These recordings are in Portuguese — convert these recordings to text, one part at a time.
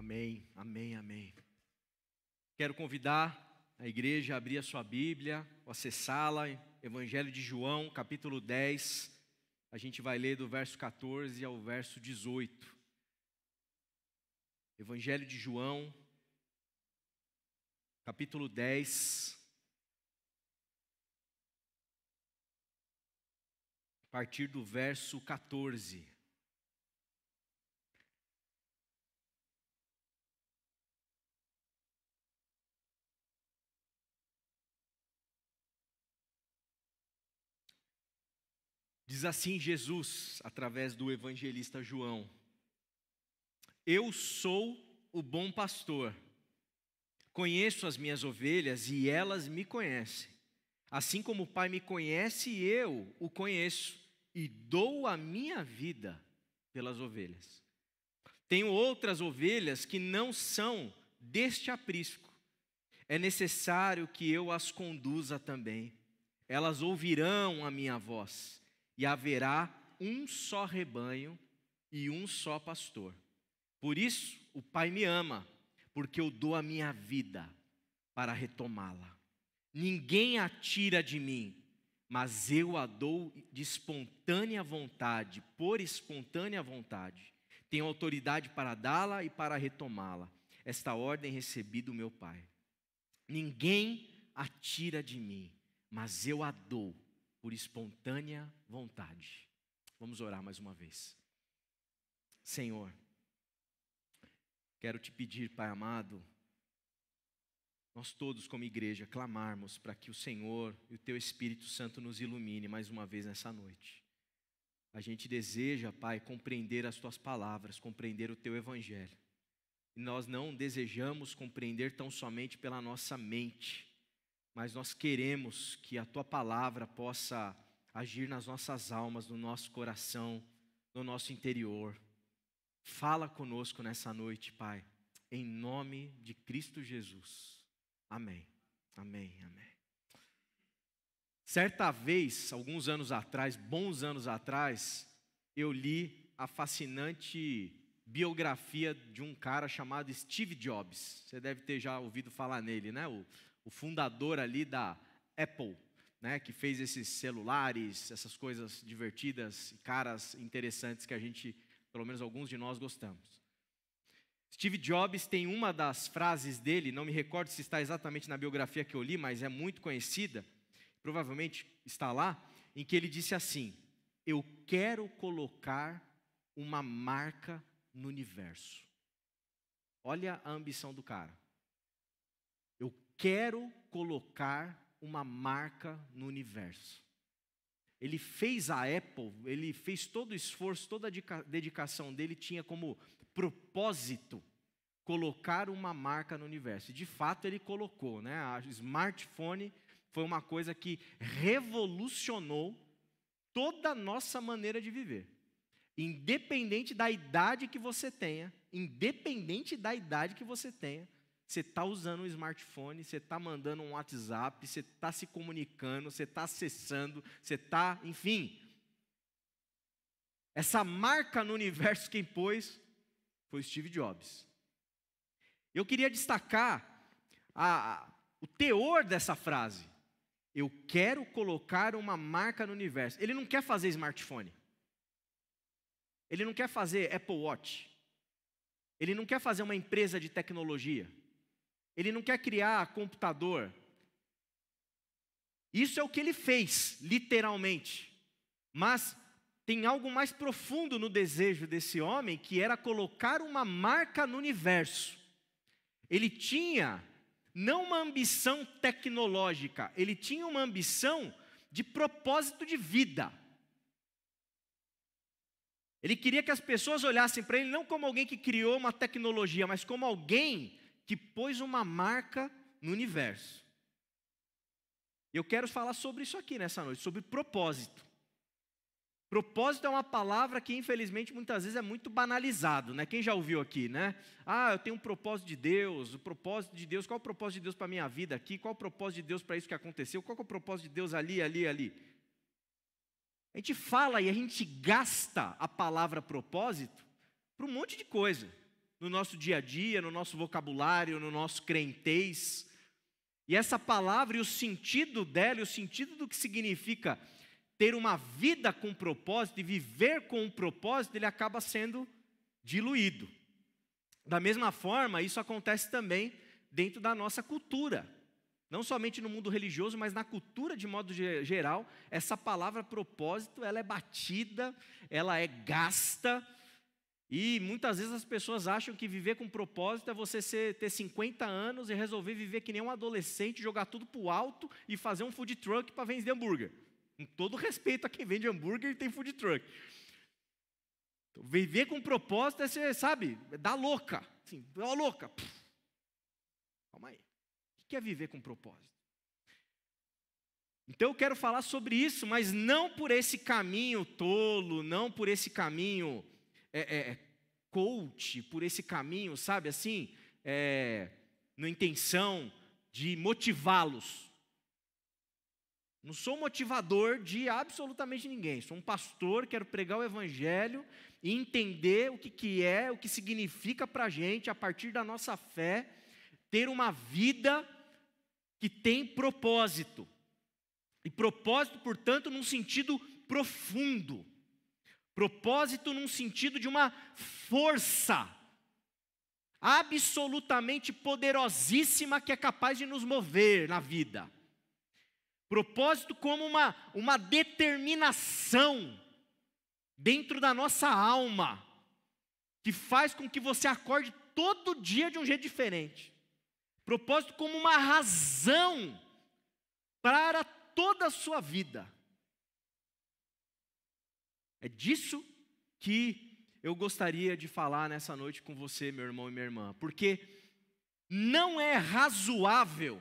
Amém, amém, amém. Quero convidar a igreja a abrir a sua Bíblia, ou acessá-la, Evangelho de João, capítulo 10. A gente vai ler do verso 14 ao verso 18. Evangelho de João, capítulo 10, a partir do verso 14. Diz assim Jesus, através do evangelista João: Eu sou o bom pastor, conheço as minhas ovelhas e elas me conhecem. Assim como o Pai me conhece, eu o conheço e dou a minha vida pelas ovelhas. Tenho outras ovelhas que não são deste aprisco. É necessário que eu as conduza também. Elas ouvirão a minha voz. E haverá um só rebanho e um só pastor. Por isso o Pai me ama, porque eu dou a minha vida para retomá-la. Ninguém a tira de mim, mas eu a dou de espontânea vontade, por espontânea vontade. Tenho autoridade para dá-la e para retomá-la. Esta ordem recebi do meu Pai. Ninguém a tira de mim, mas eu a dou por espontânea vontade. Vamos orar mais uma vez. Senhor, quero te pedir, Pai amado, nós todos como igreja clamarmos para que o Senhor e o Teu Espírito Santo nos ilumine mais uma vez nessa noite. A gente deseja, Pai, compreender as Tuas palavras, compreender o Teu Evangelho. E nós não desejamos compreender tão somente pela nossa mente, mas nós queremos que a Tua palavra possa agir nas nossas almas, no nosso coração, no nosso interior. Fala conosco nessa noite, Pai, em nome de Cristo Jesus. Amém, amém, amém. Certa vez, alguns anos atrás, bons anos atrás, eu li a fascinante biografia de um cara chamado Steve Jobs. Você deve ter já ouvido falar nele, né? O fundador ali da Apple, né, que fez esses celulares, essas coisas divertidas e caras interessantes que a gente, pelo menos alguns de nós, gostamos. Steve Jobs tem uma das frases dele, não me recordo se está exatamente na biografia que eu li, mas é muito conhecida, provavelmente está lá, em que ele disse assim: eu quero colocar uma marca no universo. Olha a ambição do cara. Eu quero colocar uma marca no universo. Ele fez a Apple, ele fez todo o esforço, toda a dedicação dele tinha como propósito colocar uma marca no universo. E de fato ele colocou, né? O smartphone foi uma coisa que revolucionou toda a nossa maneira de viver. Independente da idade que você tenha, você está usando um smartphone, você está mandando um WhatsApp, você está se comunicando, você está acessando, você está, enfim. Essa marca no universo quem pôs foi Steve Jobs. Eu queria destacar o teor dessa frase. Eu quero colocar uma marca no universo. Ele não quer fazer smartphone. Ele não quer fazer Apple Watch. Ele não quer fazer uma empresa de tecnologia. Ele não quer criar computador. Isso é o que ele fez, literalmente. Mas tem algo mais profundo no desejo desse homem, que era colocar uma marca no universo. Ele tinha não uma ambição tecnológica, ele tinha uma ambição de propósito de vida. Ele queria que as pessoas olhassem para ele não como alguém que criou uma tecnologia, mas como alguém que pôs uma marca no universo. Eu quero falar sobre isso aqui nessa noite, sobre propósito. Propósito é uma palavra que infelizmente muitas vezes é muito banalizado, né? Quem já ouviu aqui, né? Eu tenho um propósito de Deus, o propósito de Deus, qual é o propósito de Deus para a minha vida aqui? Qual é o propósito de Deus para isso que aconteceu? Qual é o propósito de Deus ali? A gente fala e a gente gasta a palavra propósito para um monte de coisa. no nosso dia a dia, no nosso vocabulário, no nosso crentez. E essa palavra e o sentido dela, e o sentido do que significa ter uma vida com propósito e viver com um propósito, ele acaba sendo diluído. Da mesma forma, isso acontece também dentro da nossa cultura. Não somente no mundo religioso, mas na cultura de modo geral, essa palavra propósito, ela é batida, ela é gasta, e muitas vezes as pessoas acham que viver com propósito é você ter 50 anos e resolver viver que nem um adolescente, jogar tudo para o alto e fazer um food truck para vender hambúrguer. Com todo respeito a quem vende hambúrguer e tem food truck. Então, viver com propósito é ser, sabe, dar louca. Assim, dá louca. Calma aí. O que é viver com propósito? Então eu quero falar sobre isso, mas não por esse caminho tolo, não por esse caminho coach, por esse caminho, sabe, assim, na intenção de motivá-los. Não sou motivador de absolutamente ninguém, sou um pastor, quero pregar o evangelho e entender o que é, o que significa para a gente, a partir da nossa fé, ter uma vida que tem propósito. E propósito, portanto, num sentido profundo. Propósito num sentido de uma força absolutamente poderosíssima que é capaz de nos mover na vida. Propósito como uma determinação dentro da nossa alma, que faz com que você acorde todo dia de um jeito diferente. Propósito como uma razão para toda a sua vida. É disso que eu gostaria de falar nessa noite com você, meu irmão e minha irmã, porque não é razoável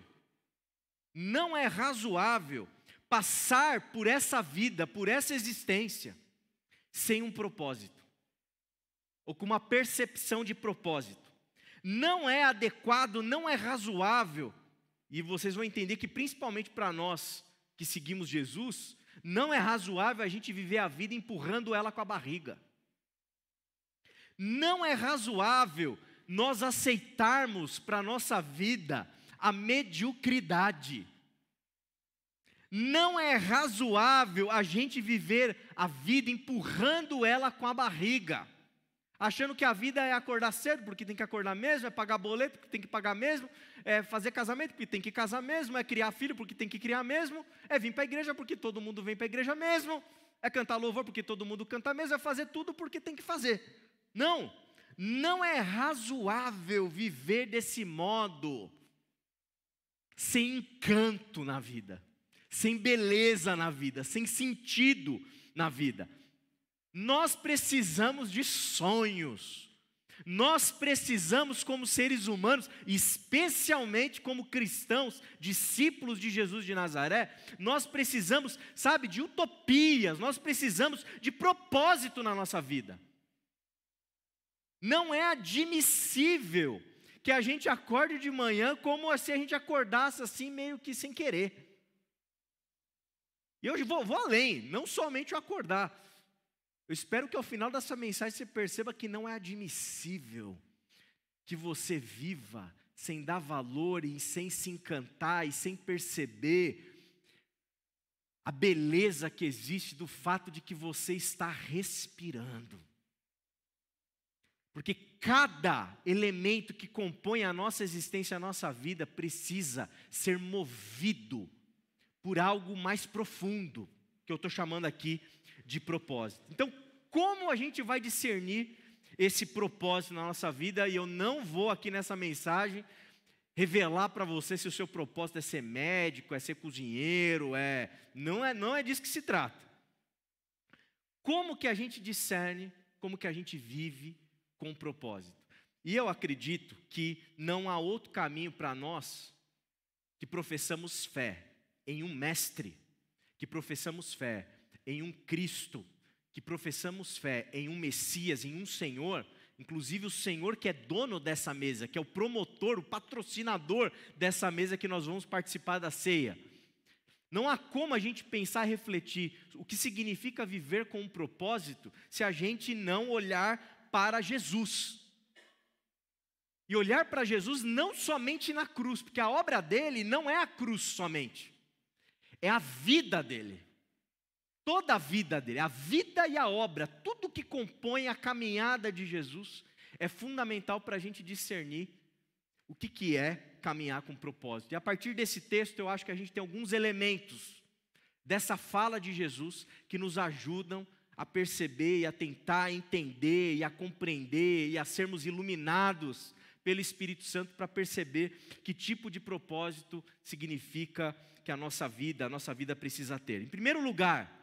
passar por essa vida, por essa existência, sem um propósito, ou com uma percepção de propósito. Não é adequado, não é razoável, e vocês vão entender que principalmente para nós que seguimos Jesus, não é razoável a gente viver a vida empurrando ela com a barriga. Não é razoável nós aceitarmos para a nossa vida a mediocridade. Não é razoável a gente viver a vida empurrando ela com a barriga, achando que a vida é acordar cedo, porque tem que acordar mesmo, é pagar boleto, porque tem que pagar mesmo, é fazer casamento, porque tem que casar mesmo, é criar filho, porque tem que criar mesmo, é vir para a igreja, porque todo mundo vem para a igreja mesmo, é cantar louvor, porque todo mundo canta mesmo, é fazer tudo porque tem que fazer. Não é razoável viver desse modo, sem encanto na vida, sem beleza na vida, sem sentido na vida. Nós precisamos de sonhos, nós precisamos como seres humanos, especialmente como cristãos, discípulos de Jesus de Nazaré, nós precisamos, sabe, de utopias, nós precisamos de propósito na nossa vida. Não é admissível que a gente acorde de manhã como se a gente acordasse assim meio que sem querer. E hoje vou além, não somente o acordar. Eu espero que ao final dessa mensagem você perceba que não é admissível que você viva sem dar valor e sem se encantar e sem perceber a beleza que existe do fato de que você está respirando. Porque cada elemento que compõe a nossa existência, a nossa vida, precisa ser movido por algo mais profundo, que eu estou chamando aqui de propósito. Então, como a gente vai discernir esse propósito na nossa vida? E eu não vou aqui nessa mensagem revelar para você se o seu propósito é ser médico, é ser cozinheiro, não é disso que se trata. Como que a gente discerne, como que a gente vive com propósito? E eu acredito que não há outro caminho para nós que professamos fé em um mestre, que professamos fé em um Cristo, que professamos fé em um Messias, em um Senhor, inclusive o Senhor que é dono dessa mesa, que é o promotor, o patrocinador dessa mesa que nós vamos participar da ceia. Não há como a gente pensar e refletir o que significa viver com um propósito se a gente não olhar para Jesus. E olhar para Jesus não somente na cruz, porque a obra dele não é a cruz somente, é a vida dele. Toda a vida dele, a vida e a obra, tudo que compõe a caminhada de Jesus, é fundamental para a gente discernir o que é caminhar com propósito. E a partir desse texto, eu acho que a gente tem alguns elementos dessa fala de Jesus que nos ajudam a perceber e a tentar entender e a compreender e a sermos iluminados pelo Espírito Santo para perceber que tipo de propósito significa que a nossa vida precisa ter. Em primeiro lugar,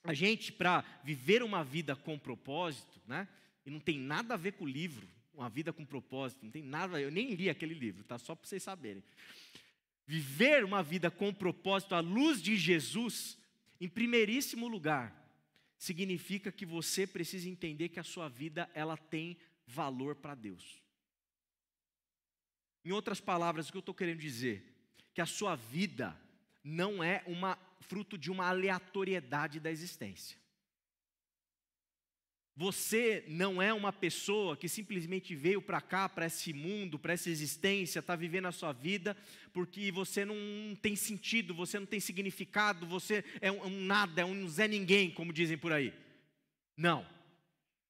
a gente, para viver uma vida com propósito, né? E não tem nada a ver com o livro, uma vida com propósito, não tem nada, eu nem li aquele livro, tá? Só para vocês saberem. Viver uma vida com propósito à luz de Jesus, em primeiríssimo lugar, significa que você precisa entender que a sua vida, ela tem valor para Deus. Em outras palavras, o que eu estou querendo dizer? Que a sua vida não é fruto de uma aleatoriedade da existência. Você não é uma pessoa que simplesmente veio para cá, para esse mundo, para essa existência, está vivendo a sua vida, porque você não tem sentido, você não tem significado, você é um nada, é um Zé Ninguém, como dizem por aí. Não.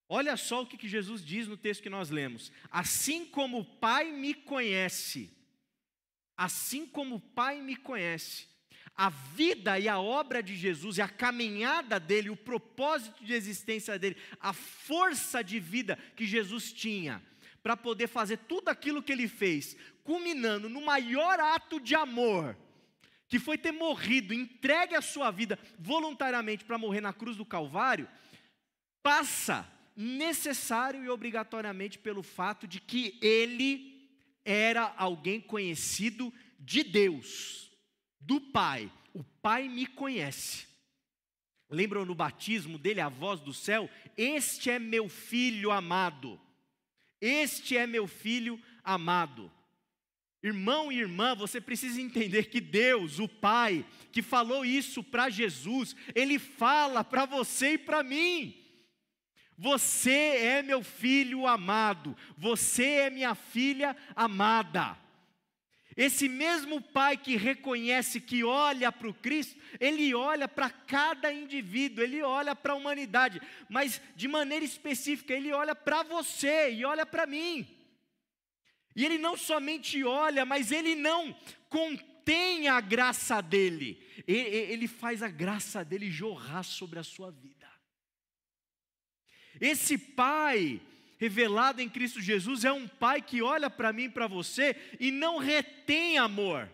Olha só o que Jesus diz no texto que nós lemos. Assim como o Pai me conhece, assim como o Pai me conhece, a vida e a obra de Jesus, e a caminhada dele, o propósito de existência dele, a força de vida que Jesus tinha, para poder fazer tudo aquilo que ele fez, culminando no maior ato de amor, que foi ter morrido, entregue a sua vida voluntariamente para morrer na cruz do Calvário, passa necessário e obrigatoriamente pelo fato de que ele era alguém conhecido de Deus, do Pai. O Pai me conhece. Lembram no batismo dele a voz do céu? Este é meu filho amado. Este é meu filho amado. Irmão e irmã, você precisa entender que Deus, o Pai, que falou isso para Jesus, Ele fala para você e para mim. Você é meu filho amado. Você é minha filha amada. Esse mesmo Pai que reconhece, que olha para o Cristo, Ele olha para cada indivíduo, Ele olha para a humanidade, mas de maneira específica, Ele olha para você e olha para mim. E Ele não somente olha, mas Ele não contém a graça dEle, Ele faz a graça dEle jorrar sobre a sua vida. Esse Pai revelado em Cristo Jesus é um Pai que olha para mim e para você e não retém amor,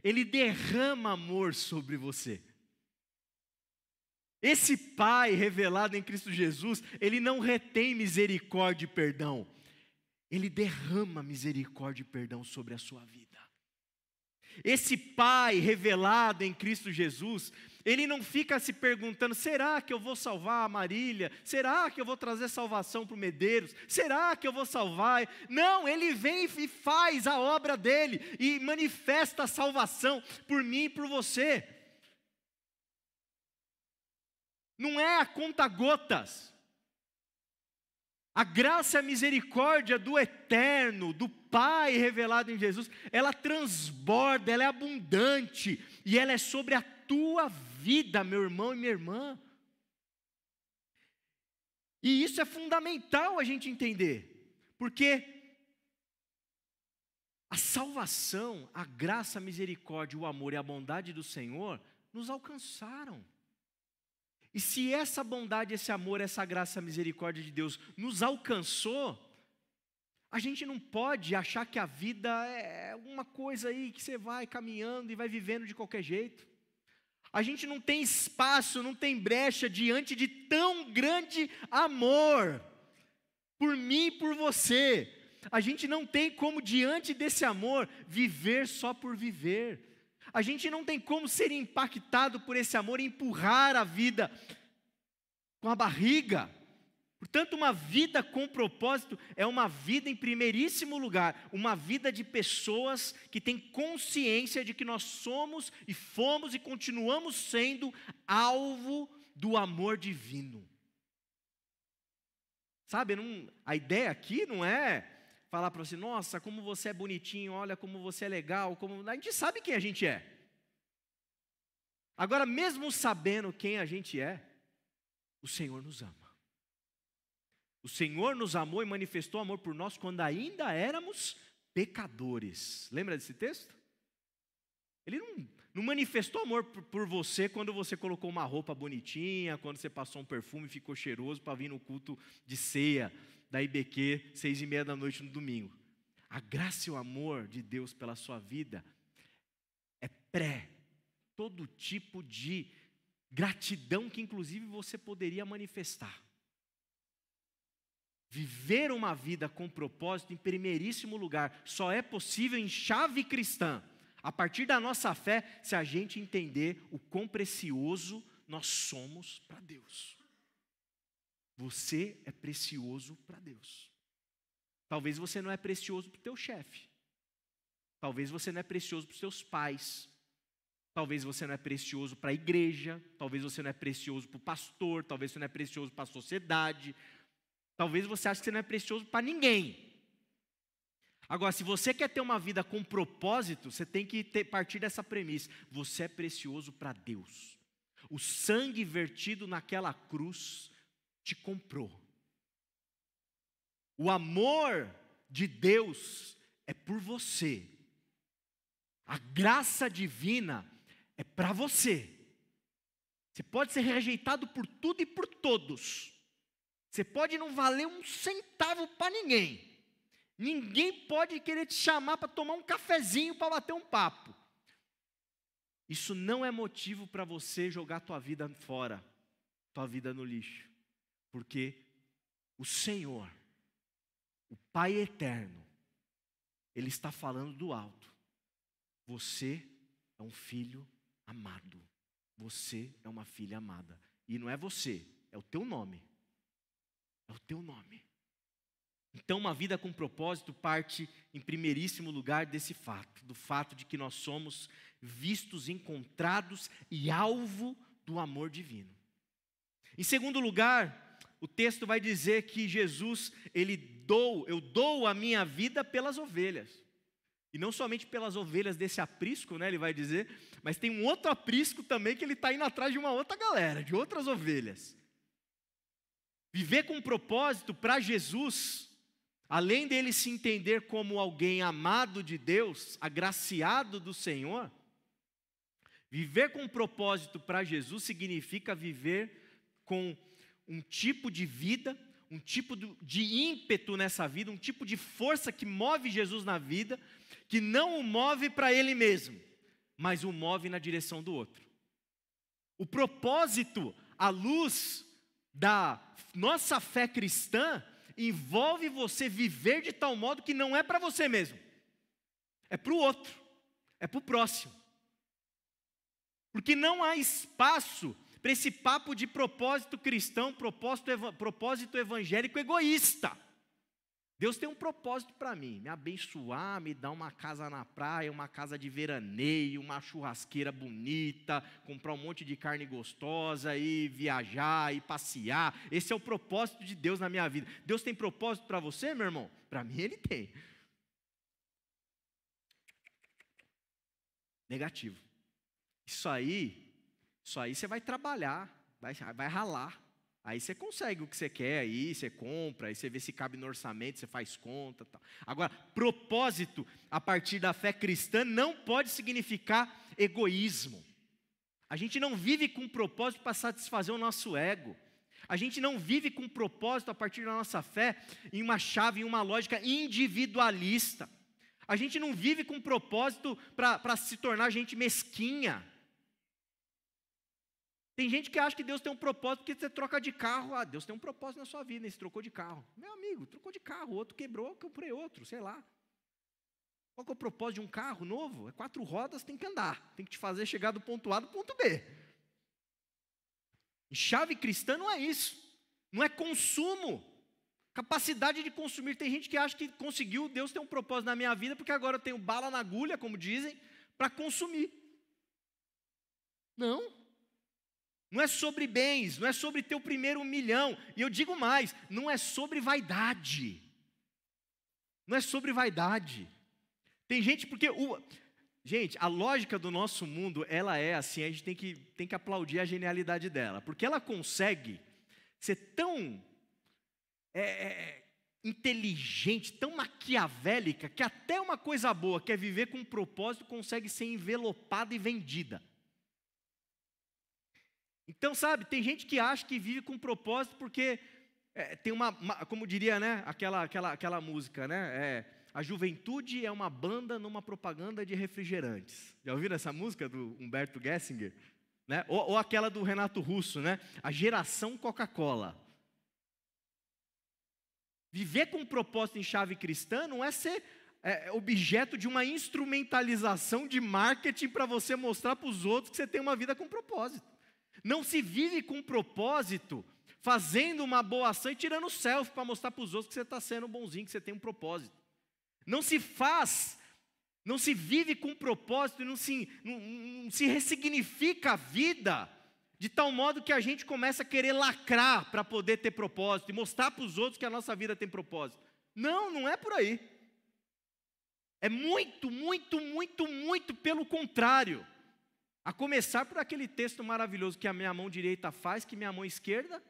Ele derrama amor sobre você. Esse Pai revelado em Cristo Jesus, Ele não retém misericórdia e perdão, Ele derrama misericórdia e perdão sobre a sua vida. Esse Pai revelado em Cristo Jesus, Ele não fica se perguntando, será que eu vou salvar a Marília? Será que eu vou trazer salvação para o Medeiros? Será que eu vou salvar? Não, Ele vem e faz a obra dEle, e manifesta a salvação por mim e por você. Não é a conta-gotas. A graça e a misericórdia do Eterno, do Pai revelado em Jesus, ela transborda, ela é abundante, e ela é sobre a tua vida, meu irmão e minha irmã. E isso é fundamental a gente entender, porque a salvação, a graça, a misericórdia, o amor e a bondade do Senhor nos alcançaram. E se essa bondade, esse amor, essa graça, a misericórdia de Deus nos alcançou, a gente não pode achar que a vida é uma coisa aí que você vai caminhando e vai vivendo de qualquer jeito. A gente não tem espaço, não tem brecha diante de tão grande amor por mim e por você. A gente não tem como, diante desse amor, viver só por viver. A gente não tem como ser impactado por esse amor e empurrar a vida com a barriga. Portanto, uma vida com propósito é uma vida, em primeiríssimo lugar, uma vida de pessoas que têm consciência de que nós somos e fomos e continuamos sendo alvo do amor divino. Sabe, a ideia aqui não é falar para você, nossa, como você é bonitinho, olha como você é legal, a gente sabe quem a gente é. Agora, mesmo sabendo quem a gente é, o Senhor nos ama. O Senhor nos amou e manifestou amor por nós quando ainda éramos pecadores. Lembra desse texto? Ele não manifestou amor por você quando você colocou uma roupa bonitinha, quando você passou um perfume e ficou cheiroso para vir no culto de ceia da IBQ, 6:30 no domingo. A graça e o amor de Deus pela sua vida é todo tipo de gratidão que inclusive você poderia manifestar. Viver uma vida com propósito, em primeiríssimo lugar, só é possível em chave cristã, a partir da nossa fé, se a gente entender o quão precioso nós somos para Deus. Você é precioso para Deus. Talvez você não é precioso para o teu chefe. Talvez você não é precioso para os seus pais. Talvez você não é precioso para a igreja. Talvez você não é precioso para o pastor. Talvez você não é precioso para a sociedade. Talvez você ache que você não é precioso para ninguém. Agora, se você quer ter uma vida com propósito, você tem que partir dessa premissa. Você é precioso para Deus. O sangue vertido naquela cruz te comprou. O amor de Deus é por você. A graça divina é para você. Você pode ser rejeitado por tudo e por todos. Você pode não valer um centavo para ninguém. Ninguém pode querer te chamar para tomar um cafezinho, para bater um papo. Isso não é motivo para você jogar tua vida fora, tua vida no lixo. Porque o Senhor, o Pai eterno, Ele está falando do alto. Você é um filho amado. Você é uma filha amada. E não é você, é o teu nome. É o teu nome. Então, uma vida com propósito parte, em primeiríssimo lugar, desse fato. Do fato de que nós somos vistos, encontrados e alvo do amor divino. Em segundo lugar, o texto vai dizer que Jesus, eu dou a minha vida pelas ovelhas. E não somente pelas ovelhas desse aprisco, né, ele vai dizer, mas tem um outro aprisco também que ele está indo atrás de uma outra galera, de outras ovelhas. Viver com propósito para Jesus, além dele se entender como alguém amado de Deus, agraciado do Senhor, viver com propósito para Jesus significa viver com um tipo de vida, um tipo de ímpeto nessa vida, um tipo de força que move Jesus na vida, que não o move para ele mesmo, mas o move na direção do outro. O propósito, à luz da nossa fé cristã, envolve você viver de tal modo que não é para você mesmo, é para o outro, é para o próximo. Porque não há espaço para esse papo de propósito cristão, propósito evangélico egoísta. Deus tem um propósito para mim, me abençoar, me dar uma casa na praia, uma casa de veraneio, uma churrasqueira bonita, comprar um monte de carne gostosa, e viajar, e passear. Esse é o propósito de Deus na minha vida. Deus tem propósito para você, meu irmão? Para mim Ele tem. Negativo. Isso aí você vai trabalhar, vai ralar. Aí você consegue o que você quer, aí você compra, aí você vê se cabe no orçamento, você faz conta, tal. Agora, propósito a partir da fé cristã não pode significar egoísmo. A gente não vive com propósito para satisfazer o nosso ego. A gente não vive com propósito a partir da nossa fé em uma chave, em uma lógica individualista. A gente não vive com propósito para se tornar gente mesquinha. Tem gente que acha que Deus tem um propósito porque você troca de carro. Ah, Deus tem um propósito na sua vida, você trocou de carro. Meu amigo, trocou de carro, o outro quebrou, eu comprei outro, sei lá. Qual que é o propósito de um carro novo? É 4 rodas, tem que andar. Tem que te fazer chegar do ponto A do ponto B. E chave cristã não é isso. Não é consumo. Capacidade de consumir. Tem gente que acha que conseguiu, Deus tem um propósito na minha vida, porque agora eu tenho bala na agulha, como dizem, para consumir. Não. Não é sobre bens, não é sobre ter o primeiro 1 milhão. E eu digo mais, não é sobre vaidade. Não é sobre vaidade. Tem gente, porque gente, a lógica do nosso mundo, ela é assim, a gente tem que aplaudir a genialidade dela, porque ela consegue ser tão inteligente, tão maquiavélica, que até uma coisa boa, que é viver com um propósito, consegue ser envelopada e vendida. Então, sabe, tem gente que acha que vive com propósito porque tem como diria, né, aquela música, né, a juventude é uma banda numa propaganda de refrigerantes. Já ouviram essa música do Humberto Gessinger? Né? Ou aquela do Renato Russo, né? A geração Coca-Cola. Viver com um propósito em chave cristã não é ser objeto de uma instrumentalização de marketing para você mostrar para os outros que você tem uma vida com propósito. Não se vive com propósito fazendo uma boa ação e tirando selfie para mostrar para os outros que você está sendo bonzinho, que você tem um propósito. Não se vive com propósito e não se ressignifica a vida de tal modo que a gente começa a querer lacrar para poder ter propósito e mostrar para os outros que a nossa vida tem propósito. Não é por aí. É muito, muito, muito, muito pelo contrário. A começar por aquele texto maravilhoso que a minha mão direita faz, que minha mão esquerda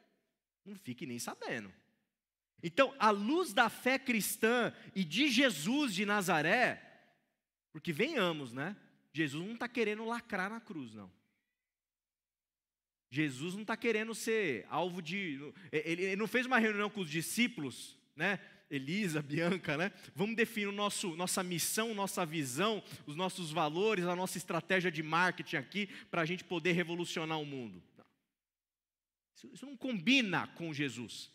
não fique nem sabendo. Então, à luz da fé cristã e de Jesus de Nazaré, porque venhamos, né? Jesus não está querendo lacrar na cruz, não. Jesus não está querendo ser alvo de... Ele não fez uma reunião com os discípulos, né? Elisa, Bianca, né? Vamos definir nossa missão, nossa visão, os nossos valores, a nossa estratégia de marketing aqui, para a gente poder revolucionar o mundo. Isso não combina com Jesus.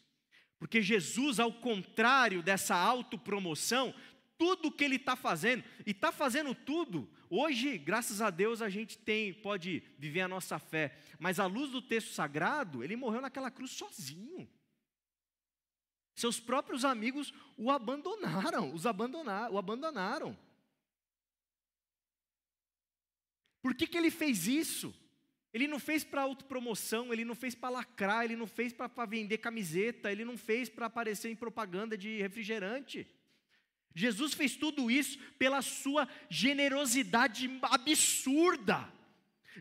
Porque Jesus, ao contrário dessa autopromoção, tudo que Ele está fazendo, e está fazendo tudo, hoje, graças a Deus, a gente pode viver a nossa fé, mas à luz do texto sagrado, Ele morreu naquela cruz sozinho. Seus próprios amigos o abandonaram. Por que Ele fez isso? Ele não fez para autopromoção, Ele não fez para lacrar, Ele não fez para vender camiseta, Ele não fez para aparecer em propaganda de refrigerante. Jesus fez tudo isso pela sua generosidade absurda.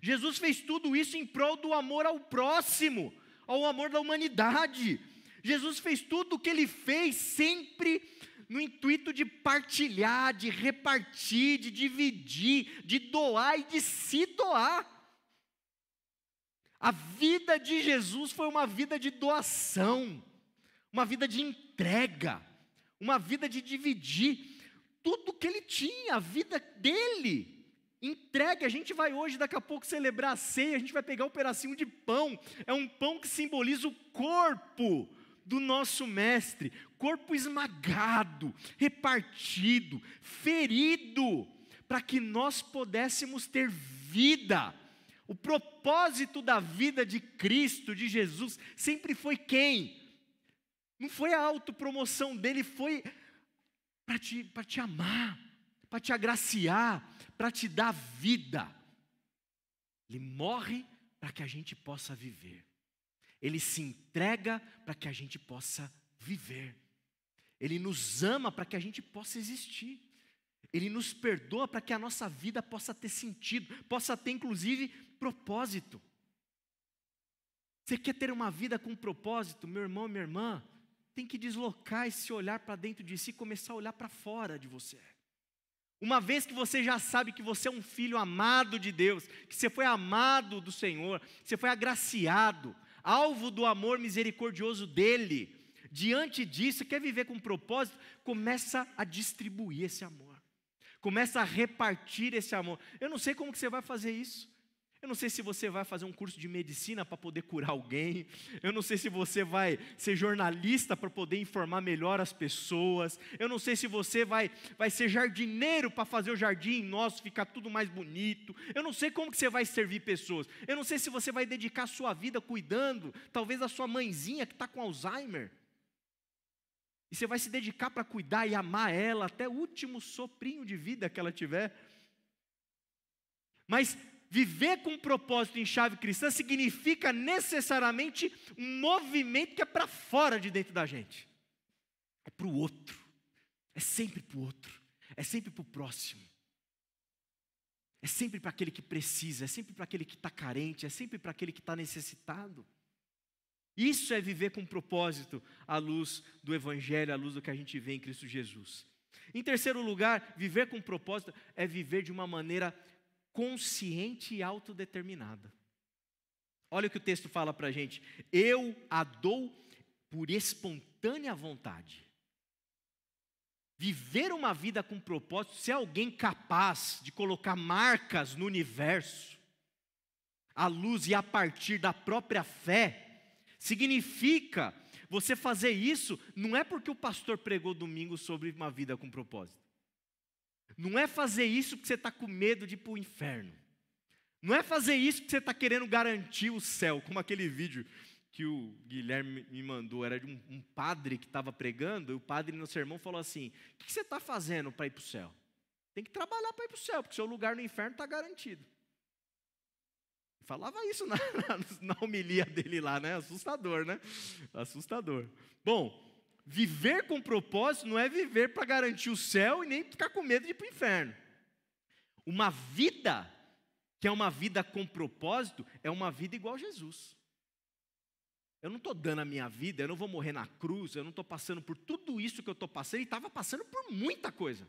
Jesus fez tudo isso em prol do amor ao próximo, ao amor da humanidade. Jesus fez tudo o que Ele fez sempre no intuito de partilhar, de repartir, de dividir, de doar e de se doar. A vida de Jesus foi uma vida de doação, uma vida de entrega, uma vida de dividir tudo que Ele tinha, a vida dele, entregue. A gente vai hoje, daqui a pouco, celebrar a ceia, a gente vai pegar um pedacinho de pão, é um pão que simboliza o corpo do nosso mestre, corpo esmagado, repartido, ferido, para que nós pudéssemos ter vida. O propósito da vida de Cristo, de Jesus, sempre foi quem? Não foi a autopromoção dele, foi para te amar, para te agraciar, para te dar vida. Ele morre para que a gente possa viver. Ele se entrega para que a gente possa viver. Ele nos ama para que a gente possa existir. Ele nos perdoa para que a nossa vida possa ter sentido, possa ter inclusive propósito. Você quer ter uma vida com propósito, meu irmão, minha irmã? Tem que deslocar esse olhar para dentro de si e começar a olhar para fora de você. Uma vez que você já sabe que você é um filho amado de Deus, que você foi amado do Senhor, que você foi agraciado, alvo do amor misericordioso dEle, diante disso, quer viver com propósito, começa a distribuir esse amor. Começa a repartir esse amor. Eu não sei como que você vai fazer isso. Eu não sei se você vai fazer um curso de medicina para poder curar alguém. Eu não sei se você vai ser jornalista para poder informar melhor as pessoas. Eu não sei se você vai ser jardineiro para fazer o jardim nosso ficar tudo mais bonito. Eu não sei como que você vai servir pessoas. Eu não sei se você vai dedicar a sua vida cuidando, talvez da sua mãezinha que está com Alzheimer. E você vai se dedicar para cuidar e amar ela até o último soprinho de vida que ela tiver. Mas viver com propósito em chave cristã significa necessariamente um movimento que é para fora de dentro da gente. É para o outro. É sempre para o outro, é sempre para o próximo. É sempre para aquele que precisa, é sempre para aquele que está carente, é sempre para aquele que está necessitado. Isso é viver com propósito, à luz do Evangelho, à luz do que a gente vê em Cristo Jesus. Em terceiro lugar, viver com propósito é viver de uma maneira consciente e autodeterminada. Olha o que o texto fala para a gente. Eu a dou por espontânea vontade. Viver uma vida com propósito, ser alguém capaz de colocar marcas no universo, à luz e a partir da própria fé, significa você fazer isso, não é porque o pastor pregou domingo sobre uma vida com propósito. Não é fazer isso porque você está com medo de ir para o inferno. Não é fazer isso porque você está querendo garantir o céu, como aquele vídeo que o Guilherme me mandou, era de um padre que estava pregando, e o padre no sermão falou assim, o que você está fazendo para ir para o céu? Tem que trabalhar para ir para o céu, porque o seu lugar no inferno está garantido. Falava isso na homilia dele lá, né? Assustador, né? Assustador. Bom, viver com propósito não é viver para garantir o céu e nem ficar com medo de ir para o inferno. Uma vida que é uma vida com propósito é uma vida igual a Jesus. Eu não estou dando a minha vida, eu não vou morrer na cruz, eu não estou passando por tudo isso que eu estou passando, e estava passando por muita coisa.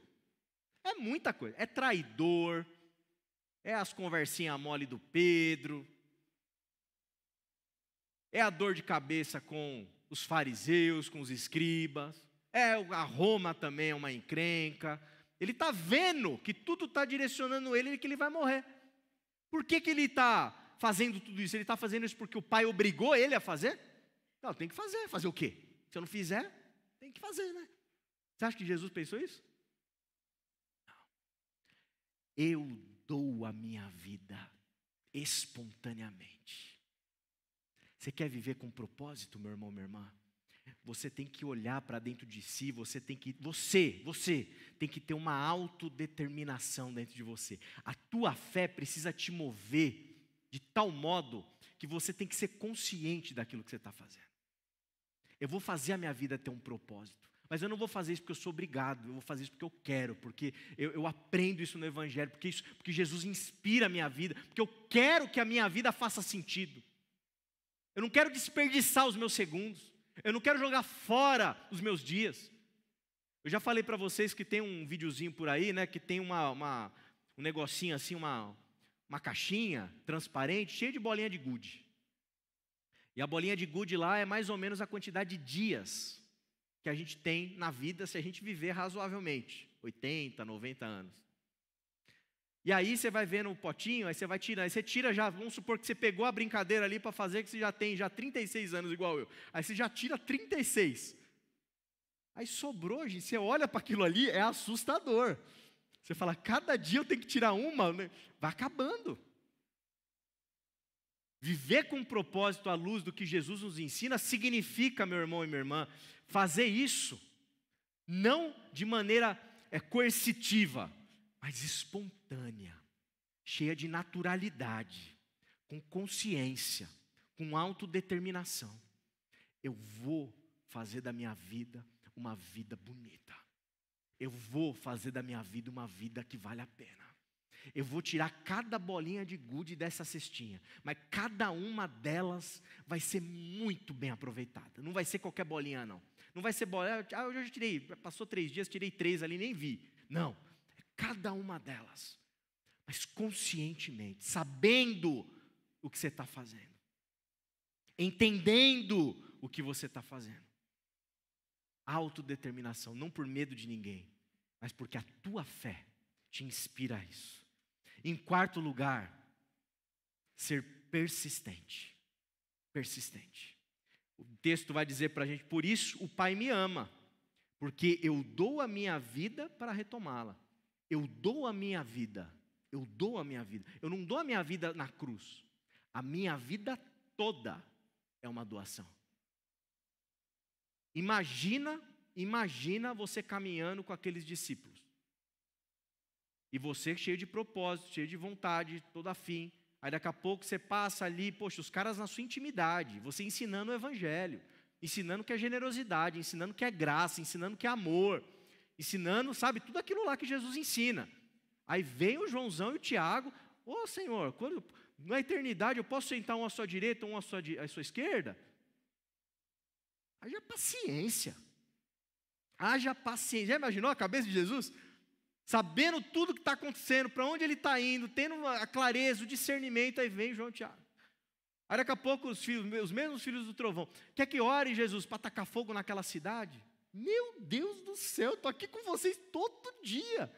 É muita coisa. É traidor, é as conversinhas mole do Pedro, é a dor de cabeça com os fariseus, com os escribas, a Roma também é uma encrenca. Ele está vendo que tudo está direcionando ele e que ele vai morrer. Por que ele está fazendo tudo isso? Ele está fazendo isso porque o pai obrigou ele a fazer? Não, tem que fazer. Fazer o quê? Se eu não fizer, tem que fazer, né? Você acha que Jesus pensou isso? Não. Eu dou a minha vida espontaneamente. Você quer viver com propósito, meu irmão, minha irmã? Você tem que olhar para dentro de si, você tem que ter uma autodeterminação dentro de você. A tua fé precisa te mover de tal modo que você tem que ser consciente daquilo que você está fazendo. Eu vou fazer a minha vida ter um propósito, mas eu não vou fazer isso porque eu sou obrigado, eu vou fazer isso porque eu quero, porque eu aprendo isso no Evangelho, porque Jesus inspira a minha vida, porque eu quero que a minha vida faça sentido. Eu não quero desperdiçar os meus segundos. Eu não quero jogar fora os meus dias. Eu já falei para vocês que tem um videozinho por aí, né, que tem um negocinho assim, uma caixinha transparente, cheia de bolinha de gude. E a bolinha de gude lá é mais ou menos a quantidade de dias que a gente tem na vida se a gente viver razoavelmente, 80, 90 anos. E aí você vai vendo o potinho, aí você vai tirando, aí você tira já, vamos supor que você pegou a brincadeira ali para fazer, que você já tem 36 anos igual eu. Aí você já tira 36. Aí sobrou, gente, você olha para aquilo ali, é assustador. Você fala, cada dia eu tenho que tirar uma, né? Vai acabando. Viver com propósito à luz do que Jesus nos ensina significa, meu irmão e minha irmã, fazer isso, não de maneira coercitiva, mas espontânea, cheia de naturalidade, com consciência, com autodeterminação. Eu vou fazer da minha vida uma vida bonita. Eu vou fazer da minha vida uma vida que vale a pena. Eu vou tirar cada bolinha de gude dessa cestinha, mas cada uma delas vai ser muito bem aproveitada. Não vai ser qualquer bolinha, não. Não vai ser bolinha, eu já tirei, passou 3 dias, tirei 3 ali, nem vi. Não. Cada uma delas, mas conscientemente, sabendo o que você está fazendo, entendendo o que você está fazendo. Autodeterminação, não por medo de ninguém, mas porque a tua fé te inspira a isso. Em quarto lugar, ser persistente. Persistente. O texto vai dizer para a gente, por isso o Pai me ama, porque eu dou a minha vida para retomá-la. Eu dou a minha vida, eu dou a minha vida. Eu não dou a minha vida na cruz. A minha vida toda é uma doação. Imagina você caminhando com aqueles discípulos. E você cheio de propósito, cheio de vontade, todo afim. Aí daqui a pouco você passa ali, poxa, os caras na sua intimidade, você ensinando o Evangelho, ensinando que é generosidade, ensinando que é graça, ensinando que é amor. ensinando, sabe, tudo aquilo lá que Jesus ensina. Aí vem o Joãozão e o Tiago, ô Senhor, na eternidade eu posso sentar um à sua direita, um à sua esquerda? Haja paciência. Haja paciência. Já imaginou a cabeça de Jesus? Sabendo tudo que está acontecendo, para onde ele está indo, tendo a clareza, o discernimento, aí vem João e Tiago. Aí daqui a pouco os mesmos filhos do trovão, quer que ore Jesus para tacar fogo naquela cidade? Meu Deus do céu, estou aqui com vocês todo dia.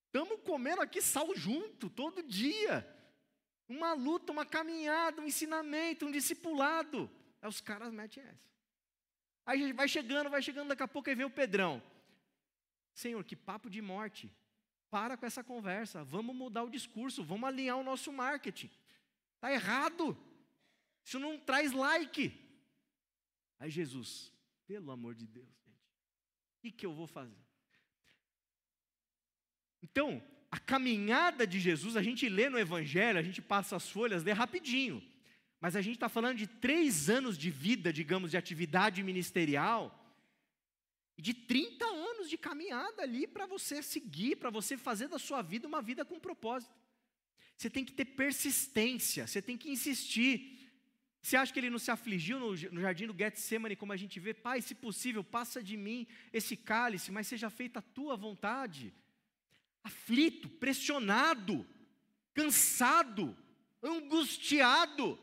Estamos comendo aqui sal junto, todo dia. Uma luta, uma caminhada, um ensinamento, um discipulado. Aí os caras metem essa. Aí vai chegando, daqui a pouco aí vem o Pedrão. Senhor, que papo de morte. Para com essa conversa, vamos mudar o discurso, vamos alinhar o nosso marketing. Está errado. Isso não traz like. Aí Jesus, pelo amor de Deus, gente, o que eu vou fazer? Então, a caminhada de Jesus, a gente lê no Evangelho, a gente passa as folhas, lê rapidinho. Mas a gente está falando de 3 anos de vida, digamos, de atividade ministerial, e de 30 anos de caminhada ali para você seguir, para você fazer da sua vida uma vida com propósito. Você tem que ter persistência, você tem que insistir. Você acha que ele não se afligiu no jardim do Getsemane, como a gente vê? Pai, se possível, passa de mim esse cálice, mas seja feita a tua vontade. Aflito, pressionado, cansado, angustiado.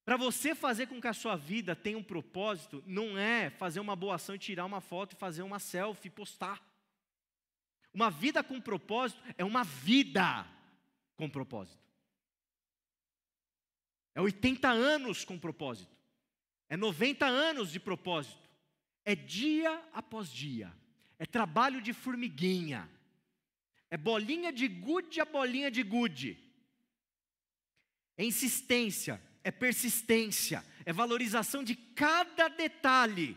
Para você fazer com que a sua vida tenha um propósito, não é fazer uma boa ação e tirar uma foto e fazer uma selfie e postar. Uma vida com propósito é uma vida com propósito. É 80 anos com propósito. É 90 anos de propósito. É dia após dia. É trabalho de formiguinha. É bolinha de gude a bolinha de gude. É insistência, é persistência, é valorização de cada detalhe.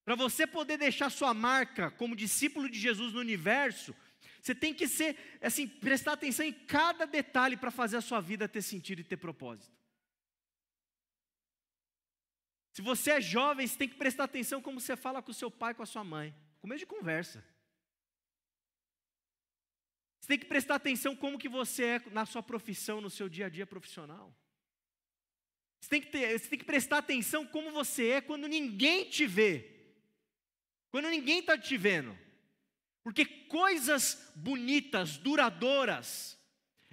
Para você poder deixar sua marca como discípulo de Jesus no universo, você tem que ser, assim, prestar atenção em cada detalhe para fazer a sua vida ter sentido e ter propósito. Se você é jovem, você tem que prestar atenção como você fala com o seu pai, com a sua mãe, começo de conversa. Você tem que prestar atenção como que você é na sua profissão, no seu dia a dia profissional. Você tem que prestar atenção como você é quando ninguém te vê. Quando ninguém está te vendo. Porque coisas bonitas, duradouras,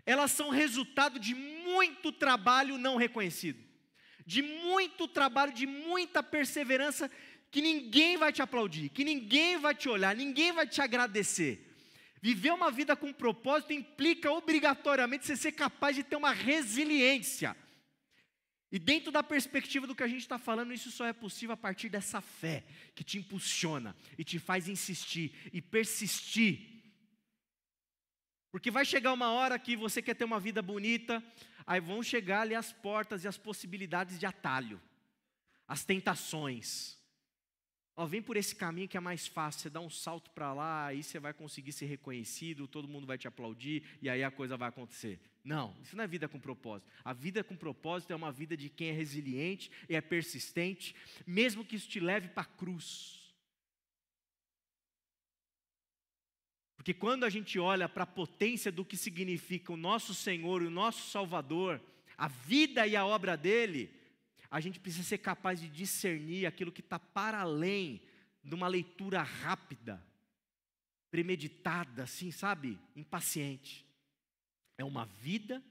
elas são resultado de muito trabalho não reconhecido. De muito trabalho, de muita perseverança, que ninguém vai te aplaudir, que ninguém vai te olhar, ninguém vai te agradecer. Viver uma vida com propósito implica obrigatoriamente você ser capaz de ter uma resiliência. E dentro da perspectiva do que a gente está falando, isso só é possível a partir dessa fé que te impulsiona e te faz insistir e persistir. Porque vai chegar uma hora que você quer ter uma vida bonita, aí vão chegar ali as portas e as possibilidades de atalho, as tentações. Ó, vem por esse caminho que é mais fácil, você dá um salto para lá, aí você vai conseguir ser reconhecido, todo mundo vai te aplaudir, e aí a coisa vai acontecer. Não, isso não é vida com propósito. A vida com propósito é uma vida de quem é resiliente e é persistente, mesmo que isso te leve para a cruz. Porque quando a gente olha para a potência do que significa o nosso Senhor e o nosso Salvador, a vida e a obra dele, a gente precisa ser capaz de discernir aquilo que está para além de uma leitura rápida, premeditada, assim, sabe? Impaciente. É uma vida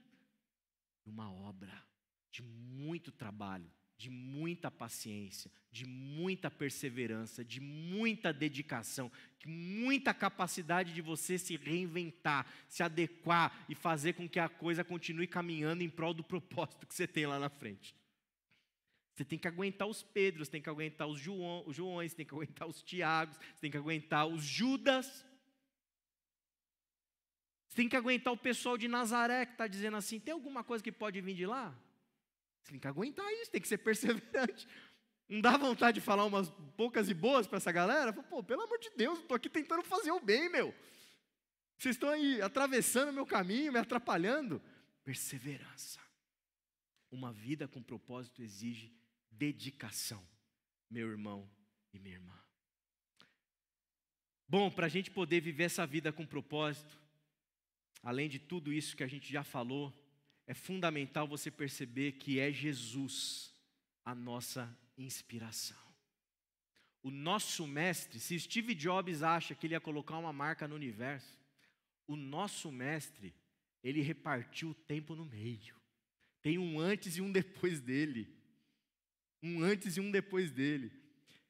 e uma obra de muito trabalho, de muita paciência, de muita perseverança, de muita dedicação, de muita capacidade de você se reinventar, se adequar e fazer com que a coisa continue caminhando em prol do propósito que você tem lá na frente. Você tem que aguentar os Pedros, tem que aguentar os Joões, tem que aguentar os Tiagos, tem que aguentar os Judas. Você tem que aguentar o pessoal de Nazaré que está dizendo assim, tem alguma coisa que pode vir de lá? Você tem que aguentar isso, tem que ser perseverante. Não dá vontade de falar umas poucas e boas para essa galera? Pô, pelo amor de Deus, eu estou aqui tentando fazer o bem, meu. Vocês estão aí atravessando o meu caminho, me atrapalhando. Perseverança. Uma vida com propósito exige dedicação, meu irmão e minha irmã. Bom, para a gente poder viver essa vida com propósito, além de tudo isso que a gente já falou, é fundamental você perceber que é Jesus a nossa inspiração. O nosso mestre, se Steve Jobs acha que ele ia colocar uma marca no universo, o nosso mestre, ele repartiu o tempo no meio. Tem um antes e um depois dele. Um antes e um depois dele.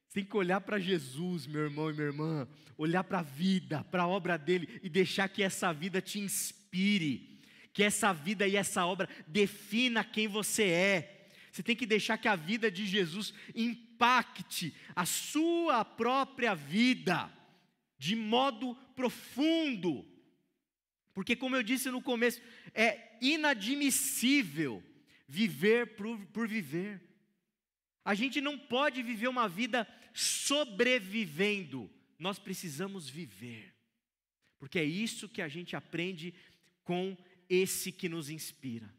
Você tem que olhar para Jesus, meu irmão e minha irmã, olhar para a vida, para a obra dele e deixar que essa vida te inspire, que essa vida e essa obra defina quem você é. Você tem que deixar que a vida de Jesus impacte a sua própria vida de modo profundo. Porque, como eu disse no começo, é inadmissível viver por viver. A gente não pode viver uma vida sobrevivendo, nós precisamos viver, porque é isso que a gente aprende com esse que nos inspira.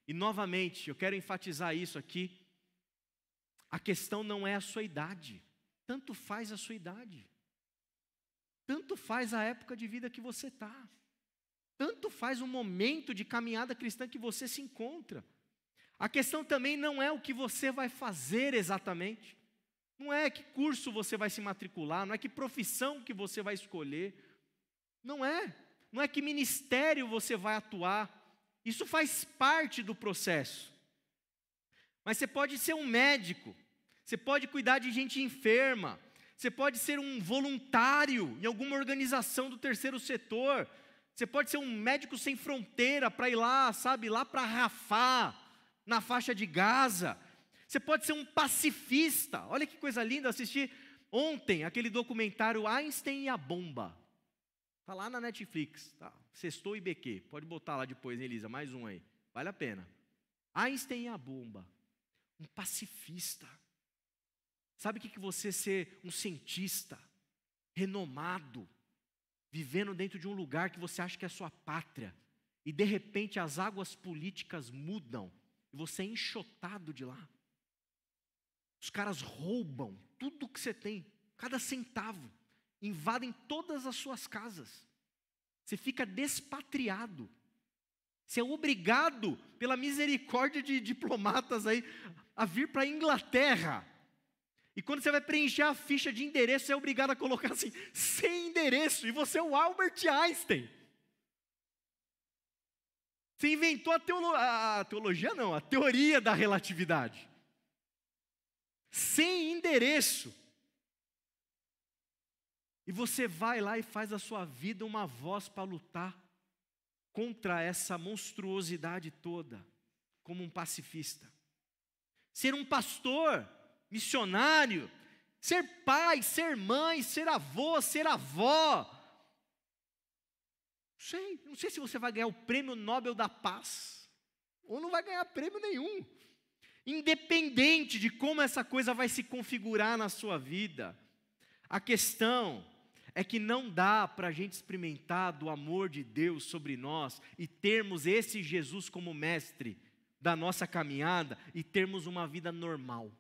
E novamente, eu quero enfatizar isso aqui, a questão não é a sua idade, tanto faz a sua idade, tanto faz a época de vida que você está, tanto faz o momento de caminhada cristã que você se encontra. A questão também não é o que você vai fazer exatamente, não é que curso você vai se matricular, não é que profissão que você vai escolher, não é que ministério você vai atuar, isso faz parte do processo. Mas você pode ser um médico, você pode cuidar de gente enferma, você pode ser um voluntário em alguma organização do terceiro setor, você pode ser um médico sem fronteira para ir lá, sabe, lá para Rafah, na faixa de Gaza. Você pode ser um pacifista. Olha que coisa linda, assisti ontem aquele documentário Einstein e a Bomba. Está lá na Netflix, tá? Sextou e BQ, pode botar lá depois, hein, Elisa, mais um aí, vale a pena. Einstein e a Bomba, um pacifista. Sabe o que você ser um cientista, renomado, vivendo dentro de um lugar que você acha que é sua pátria, e de repente as águas políticas mudam, e você é enxotado de lá. Os caras roubam tudo que você tem, cada centavo, invadem todas as suas casas. Você fica despatriado. Você é obrigado, pela misericórdia de diplomatas aí, a vir para a Inglaterra. E quando você vai preencher a ficha de endereço, você é obrigado a colocar assim, sem endereço, e você é o Albert Einstein. Você inventou a teologia não, a teoria da relatividade. Sem endereço. E você vai lá e faz a sua vida uma voz para lutar contra essa monstruosidade toda, como um pacifista. Ser um pastor, missionário, ser pai, ser mãe, ser avô, ser avó. Não sei se você vai ganhar o prêmio Nobel da Paz, ou não vai ganhar prêmio nenhum. Independente de como essa coisa vai se configurar na sua vida, a questão é que não dá para a gente experimentar do amor de Deus sobre nós e termos esse Jesus como mestre da nossa caminhada e termos uma vida normal.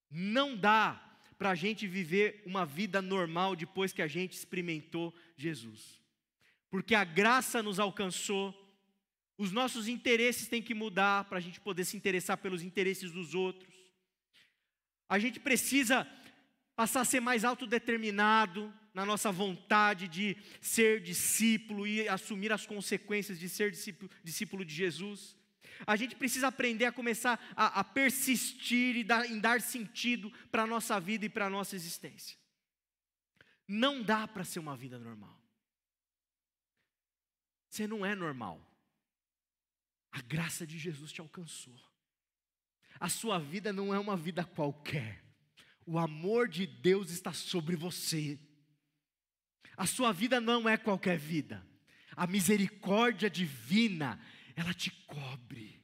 Não dá para a gente viver uma vida normal depois que a gente experimentou Jesus. Porque a graça nos alcançou, os nossos interesses têm que mudar para a gente poder se interessar pelos interesses dos outros. A gente precisa passar a ser mais autodeterminado na nossa vontade de ser discípulo e assumir as consequências de ser discípulo de Jesus. A gente precisa aprender a começar a persistir em dar sentido para a nossa vida e para a nossa existência. Não dá para ser uma vida normal. Você não é normal. A graça de Jesus te alcançou. A sua vida não é uma vida qualquer. O amor de Deus está sobre você. A sua vida não é qualquer vida. A misericórdia divina, ela te cobre.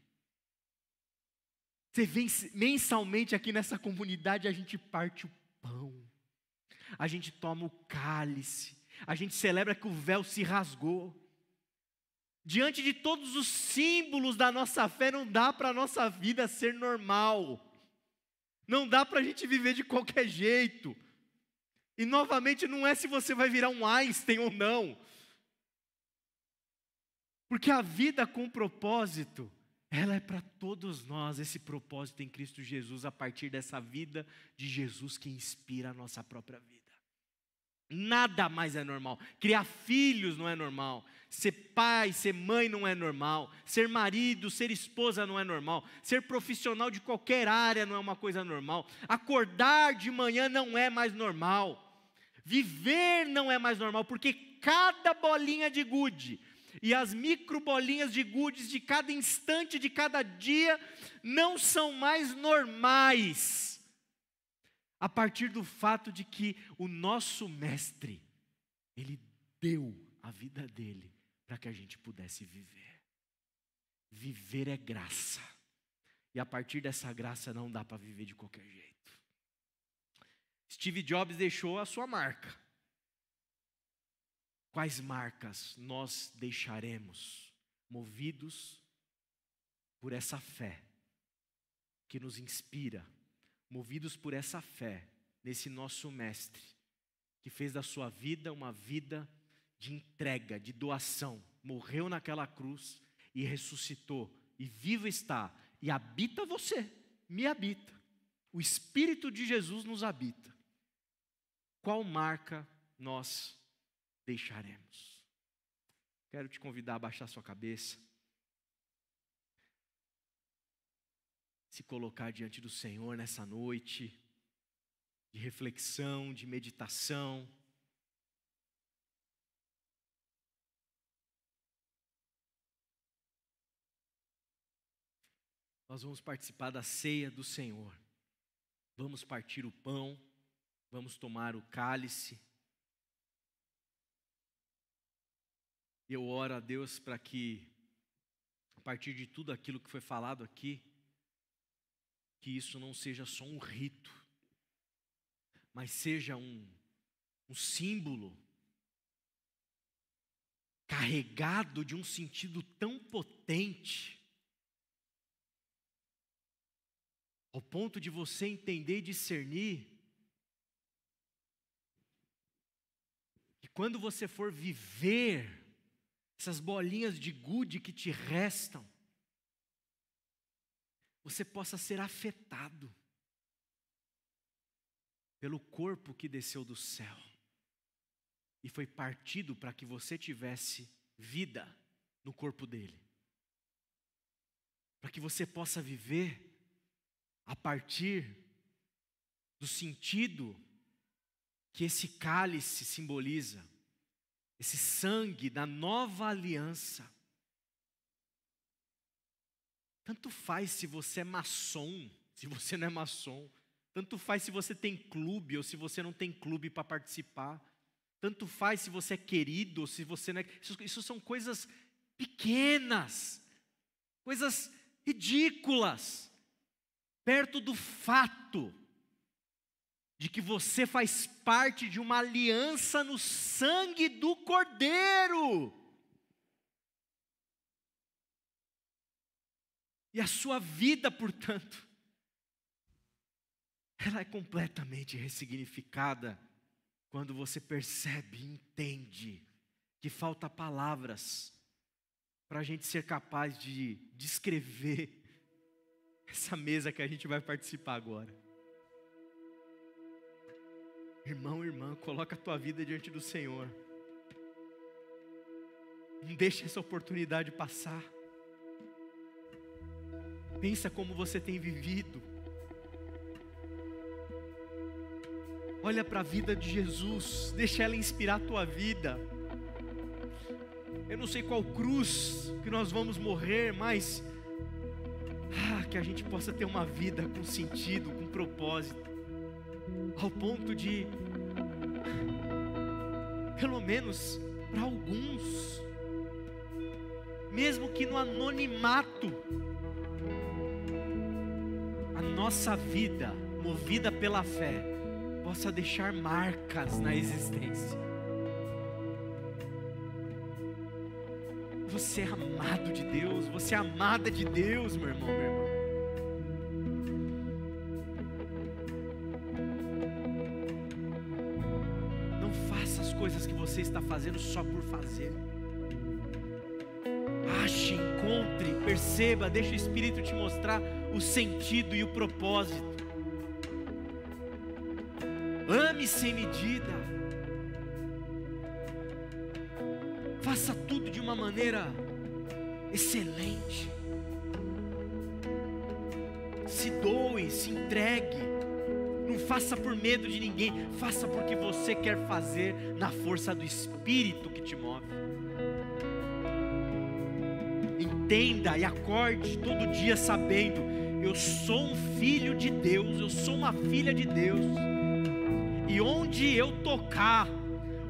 Você vem mensalmente aqui nessa comunidade, a gente parte o pão. A gente toma o cálice. A gente celebra que o véu se rasgou. Diante de todos os símbolos da nossa fé, não dá para a nossa vida ser normal. Não dá para a gente viver de qualquer jeito. E novamente não é se você vai virar um Einstein ou não. Porque a vida com propósito, ela é para todos nós, esse propósito em Cristo Jesus, a partir dessa vida de Jesus que inspira a nossa própria vida. Nada mais é normal. Criar filhos não é normal. Ser pai, ser mãe não é normal. Ser marido, ser esposa não é normal. Ser profissional de qualquer área não é uma coisa normal. Acordar de manhã não é mais normal. Viver não é mais normal, porque cada bolinha de gude e as micro bolinhas de gudes de cada instante, de cada dia, não são mais normais. A partir do fato de que o nosso mestre, ele deu a vida dele para que a gente pudesse viver. Viver é graça. E a partir dessa graça não dá para viver de qualquer jeito. Steve Jobs deixou a sua marca. Quais marcas nós deixaremos movidos por essa fé que nos inspira? Movidos por essa fé, nesse nosso mestre, que fez da sua vida uma vida de entrega, de doação, morreu naquela cruz e ressuscitou, e vivo está, e habita você, me habita. O Espírito de Jesus nos habita. Qual marca nós deixaremos? Quero te convidar a baixar sua cabeça, se colocar diante do Senhor nessa noite de reflexão, de meditação. Nós vamos participar da ceia do Senhor. Vamos partir o pão, vamos tomar o cálice. E eu oro a Deus para que, a partir de tudo aquilo que foi falado aqui, que isso não seja só um rito, mas seja um símbolo carregado de um sentido tão potente, ao ponto de você entender e discernir que quando você for viver essas bolinhas de gude que te restam, você possa ser afetado pelo corpo que desceu do céu e foi partido para que você tivesse vida no corpo dele. Para que você possa viver a partir do sentido que esse cálice simboliza, esse sangue da nova aliança. Tanto faz se você é maçom, se você não é maçom. Tanto faz se você tem clube ou se você não tem clube para participar. Tanto faz se você é querido ou se você não é. Isso são coisas pequenas, coisas ridículas, perto do fato de que você faz parte de uma aliança no sangue do Cordeiro. E a sua vida, portanto, ela é completamente ressignificada quando você percebe e entende que falta palavras para a gente ser capaz de descrever essa mesa que a gente vai participar agora. Irmão, irmã, coloca a tua vida diante do Senhor. Não deixe essa oportunidade passar. Pensa como você tem vivido. Olha para a vida de Jesus, deixa ela inspirar a tua vida. Eu não sei qual cruz que nós vamos morrer, mas que a gente possa ter uma vida com sentido, com propósito, ao ponto de, pelo menos para alguns, mesmo que no anonimato, a nossa vida, movida pela fé, possa deixar marcas na existência. Você é amado de Deus, você é amada de Deus, meu irmão, minha irmã. você está fazendo só por fazer. Ache, encontre, perceba, deixa o Espírito te mostrar o sentido e o propósito. Ame sem medida. Faça tudo de uma maneira excelente. Se doe, se entregue. Não faça por medo de ninguém. Faça porque você quer fazer na força do Espírito que te move. Entenda e acorde todo dia sabendo: eu sou um filho de Deus, eu sou uma filha de Deus. E onde eu tocar,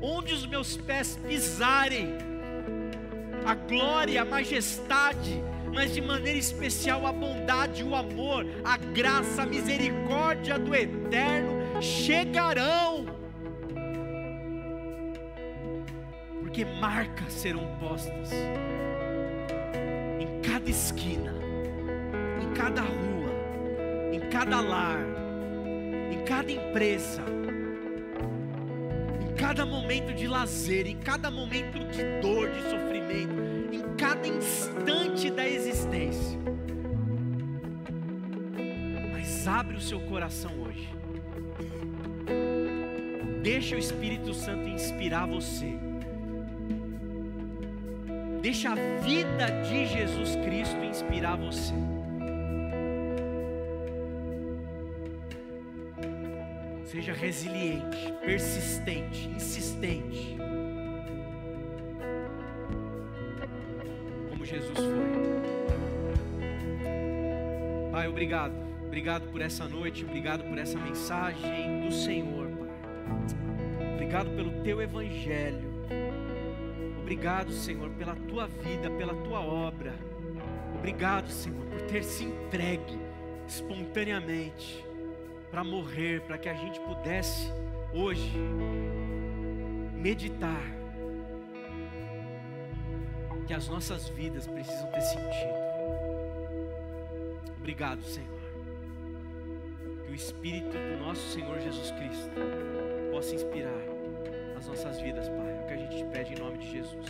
onde os meus pés pisarem, a glória, a majestade, mas de maneira especial a bondade, o amor, a graça, a misericórdia do Eterno chegarão. Porque marcas serão postas em cada esquina, em cada rua, em cada lar, em cada empresa, em cada momento de lazer, em cada momento de dor, de sofrimento, em cada instante da existência. Mas abre o seu coração hoje. Deixa o Espírito Santo inspirar você. Deixa a vida de Jesus Cristo inspirar você. Seja resiliente, persistente, insistente, como Jesus foi. Pai, obrigado. Obrigado por essa noite, obrigado por essa mensagem do Senhor, Pai. Obrigado pelo Teu Evangelho. Obrigado, Senhor, pela Tua vida, pela Tua obra. Obrigado, Senhor, por ter se entregue espontaneamente para morrer, para que a gente pudesse hoje meditar que as nossas vidas precisam ter sentido. Obrigado, Senhor. Que o Espírito do nosso Senhor Jesus Cristo possa inspirar as nossas vidas, Pai. É o que a gente te pede em nome de Jesus.